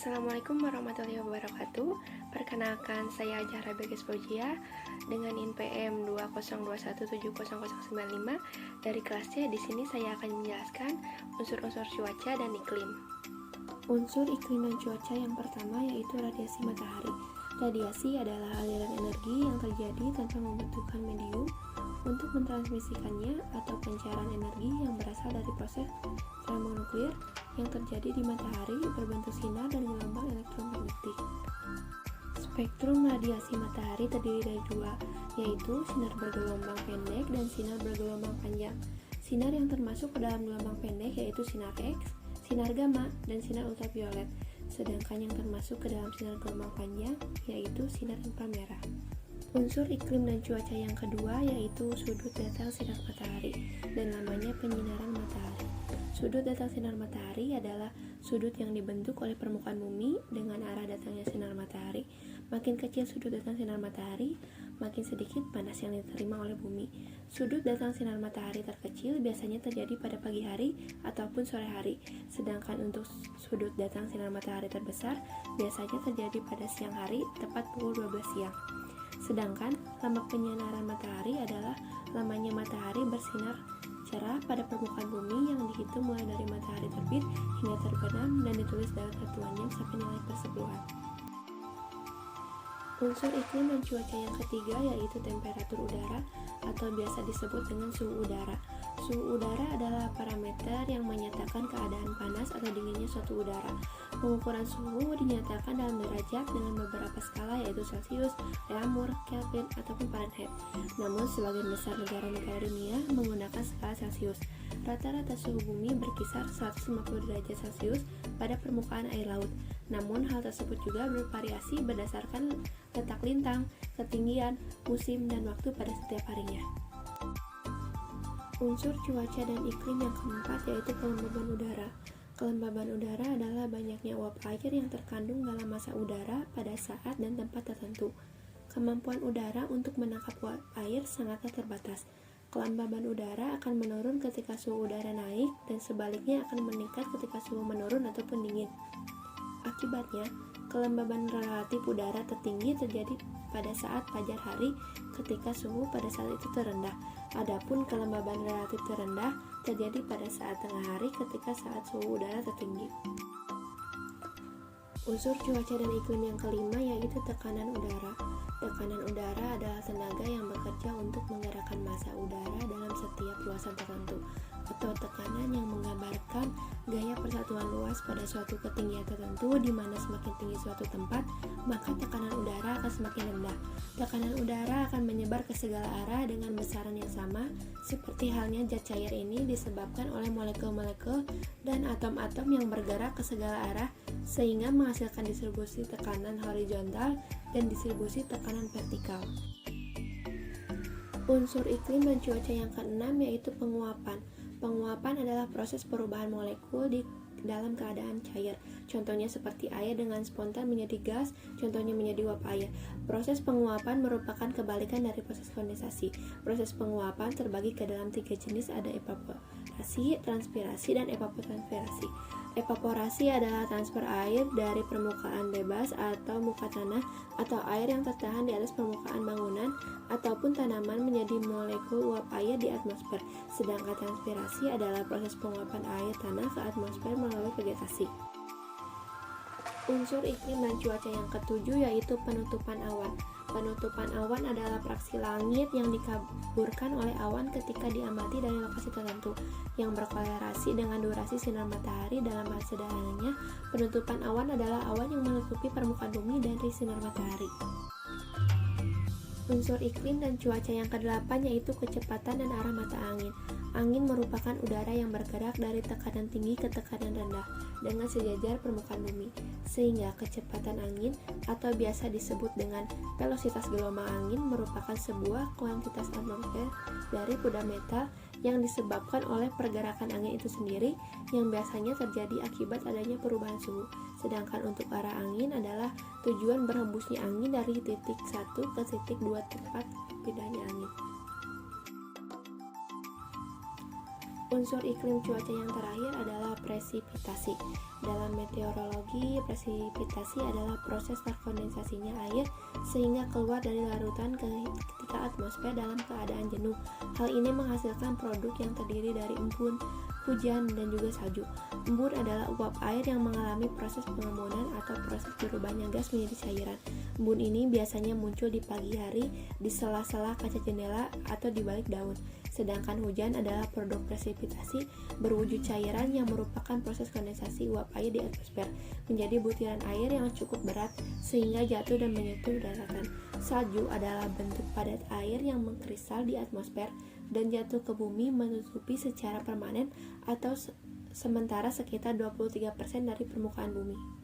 Assalamualaikum warahmatullahi wabarakatuh. Perkenalkan, saya Zahra Bagas Fauzia dengan NIM PM 202170095 dari kelas C. Di sini saya akan menjelaskan unsur-unsur cuaca dan iklim. Unsur iklim dan cuaca yang pertama yaitu radiasi matahari. Radiasi adalah aliran energi yang terjadi tanpa membutuhkan medium untuk mentransmisikannya atau pencairan energi yang berasal dari proses termonuklir yang terjadi di matahari berbentuk sinar dan gelombang elektromagnetik. Spektrum radiasi matahari terdiri dari dua, yaitu sinar bergelombang pendek dan sinar bergelombang panjang. Sinar yang termasuk ke dalam gelombang pendek yaitu sinar X, sinar gamma, dan sinar ultraviolet. Sedangkan yang termasuk ke dalam sinar gelombang panjang yaitu sinar inframerah. Unsur iklim dan cuaca yang kedua yaitu sudut datar sinar matahari dan namanya penyinaran matahari. Sudut datar sinar matahari adalah sudut yang dibentuk oleh permukaan bumi dengan arah datangnya sinar matahari. Makin kecil sudut datang sinar matahari, makin sedikit panas yang diterima oleh bumi. Sudut datang sinar matahari terkecil biasanya terjadi pada pagi hari ataupun sore hari, sedangkan untuk sudut datang sinar matahari terbesar biasanya terjadi pada siang hari, tepat pukul 12 siang. Sedangkan lama penyinaran matahari adalah lamanya matahari bersinar cerah pada permukaan bumi yang dihitung mulai dari matahari terbit hingga terbenam dan ditulis dalam satuan jam sampai nilai persepuluhan. Unsur iklim dan cuaca yang ketiga yaitu temperatur udara atau biasa disebut dengan suhu udara. Suhu udara adalah parameter yang menyatakan keadaan panas atau dinginnya suatu udara. Pengukuran suhu dinyatakan dalam derajat dengan beberapa skala yaitu Celcius, Reaumur, Kelvin, ataupun Fahrenheit. Namun sebagian besar negara-negara dunia menggunakan skala Celcius. Rata-rata suhu bumi berkisar 150 derajat Celcius pada permukaan air laut. Namun hal tersebut juga bervariasi berdasarkan letak lintang, ketinggian, musim, dan waktu pada setiap harinya. Unsur cuaca dan iklim yang keempat yaitu kelembaban udara. Kelembaban udara adalah banyaknya uap air yang terkandung dalam massa udara pada saat dan tempat tertentu. Kemampuan udara untuk menangkap uap air sangatlah terbatas. Kelembaban udara akan menurun ketika suhu udara naik dan sebaliknya akan meningkat ketika suhu menurun ataupun dingin. Akibatnya, kelembaban relatif udara tertinggi terjadi pada saat fajar hari ketika suhu pada saat itu terendah. Adapun kelembaban relatif terendah terjadi pada saat tengah hari ketika saat suhu udara tertinggi. Unsur cuaca dan iklim yang kelima yaitu tekanan udara. Tekanan udara adalah tenaga yang bekerja untuk menggerakkan massa udara dalam setiap luasan tertentu, atau tekanan yang menggambarkan gaya persatuan luas pada suatu ketinggian tertentu, di mana semakin tinggi suatu tempat, maka tekanan udara akan semakin rendah. Tekanan udara akan menyebar ke segala arah dengan besaran yang sama, seperti halnya zat cair ini disebabkan oleh molekul-molekul dan atom-atom yang bergerak ke segala arah, sehingga menghasilkan distribusi tekanan horizontal dan distribusi tekanan vertikal. Unsur iklim dan cuaca yang keenam yaitu penguapan. Penguapan adalah proses perubahan molekul di dalam keadaan cair. Contohnya seperti air dengan spontan menjadi gas, contohnya menjadi uap air. Proses penguapan merupakan kebalikan dari proses kondensasi. Proses penguapan terbagi ke dalam tiga jenis, ada evaporasi, transpirasi, dan evapotranspirasi. Evaporasi adalah transfer air dari permukaan bebas atau muka tanah atau air yang tertahan di atas permukaan bangunan ataupun tanaman menjadi molekul uap air di atmosfer. Sedangkan transpirasi adalah proses penguapan air tanah ke atmosfer melalui vegetasi. Unsur iklim dan cuaca yang ketujuh yaitu penutupan awan. Penutupan awan adalah fraksi langit yang dikaburkan oleh awan ketika diamati dari lokasi tertentu yang berkolerasi dengan durasi sinar matahari. Dalam bahasa sederhananya, penutupan awan adalah awan yang menutupi permukaan bumi dari sinar matahari. Unsur iklim dan cuaca yang kedelapan yaitu kecepatan dan arah mata angin. Angin merupakan udara yang bergerak dari tekanan tinggi ke tekanan rendah dengan sejajar permukaan bumi, sehingga kecepatan angin atau biasa disebut dengan velositas gelombang angin merupakan sebuah kuantitas atmosfer dari fundamental yang disebabkan oleh pergerakan angin itu sendiri yang biasanya terjadi akibat adanya perubahan suhu. Sedangkan untuk arah angin adalah tujuan berhembusnya angin dari titik 1 ke titik 2 tempat pindahnya angin. Unsur iklim cuaca yang terakhir adalah presipitasi. Dalam meteorologi, presipitasi adalah proses terkondensasinya air sehingga keluar dari larutan ketika atmosfer dalam keadaan jenuh. Hal ini menghasilkan produk yang terdiri dari embun, hujan, dan juga salju. Embun adalah uap air yang mengalami proses pengembunan atau proses berubahnya gas menjadi cairan. Embun ini biasanya muncul di pagi hari, di sela-sela kaca jendela, atau di balik daun. Sedangkan hujan adalah produk presipitasi berwujud cairan yang merupakan proses kondensasi uap air di atmosfer menjadi butiran air yang cukup berat sehingga jatuh dan menyentuh daratan. Salju adalah bentuk padat air yang mengkristal di atmosfer dan jatuh ke bumi menutupi secara permanen atau sementara sekitar 23% dari permukaan bumi.